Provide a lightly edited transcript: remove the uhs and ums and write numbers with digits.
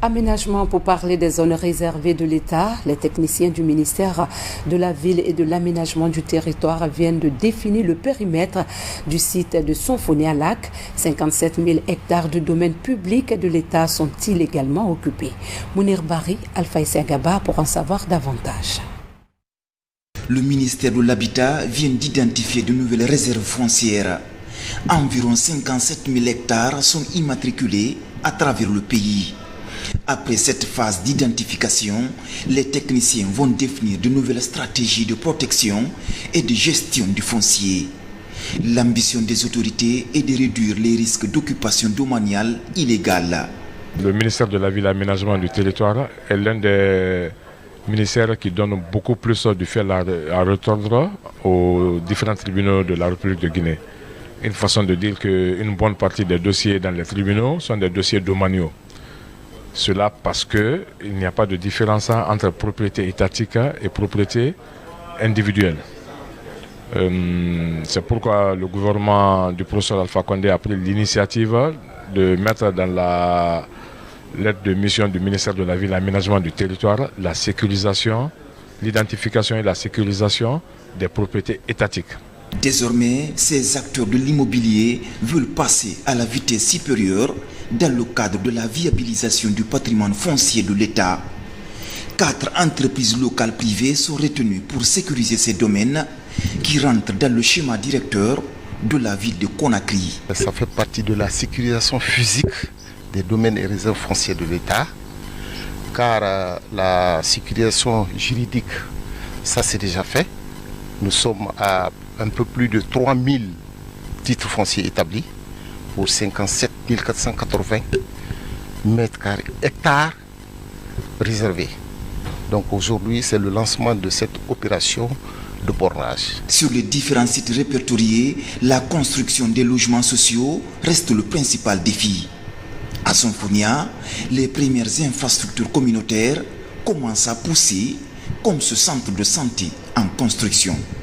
Aménagement pour parler des zones réservées de l'État. Les techniciens du ministère de la Ville et de l'Aménagement du Territoire viennent de définir le périmètre du site de Sonfonia-Lac. 57 000 hectares de domaine public de l'État sont illégalement occupés. Mounir Bari, Alpha Gaba pour en savoir davantage. Le ministère de l'Habitat vient d'identifier de nouvelles réserves foncières. Environ 57 000 hectares sont immatriculés à travers le pays. Après cette phase d'identification, les techniciens vont définir de nouvelles stratégies de protection et de gestion du foncier. L'ambition des autorités est de réduire les risques d'occupation domaniale illégale. Le ministère de la Ville et de l'Aménagement du Territoire est l'un des ministères qui donne beaucoup plus du fil à retordre aux différents tribunaux de la République de Guinée. Une façon de dire qu'une bonne partie des dossiers dans les tribunaux sont des dossiers domaniaux. Cela parce qu'il n'y a pas de différence entre propriété étatique et propriété individuelle. C'est pourquoi le gouvernement du professeur Alpha Condé a pris l'initiative de mettre dans la lettre de mission du ministère de la Ville et de l'Aménagement du Territoire la sécurisation, l'identification et la sécurisation des propriétés étatiques. Désormais, ces acteurs de l'immobilier veulent passer à la vitesse supérieure dans le cadre de la viabilisation du patrimoine foncier de l'État. 4 entreprises locales privées sont retenues pour sécuriser ces domaines qui rentrent dans le schéma directeur de la ville de Conakry. Ça fait partie de la sécurisation physique des domaines et réserves foncières de l'État, car la sécurisation juridique, ça c'est déjà fait. Nous sommes à un peu plus de 3000 titres fonciers établis pour 57 480 mètres carrés, hectares réservés. Donc aujourd'hui, c'est le lancement de cette opération de bornage. Sur les différents sites répertoriés, la construction des logements sociaux reste le principal défi. À Sonfonia, les premières infrastructures communautaires commencent à pousser, comme ce centre de santé en construction.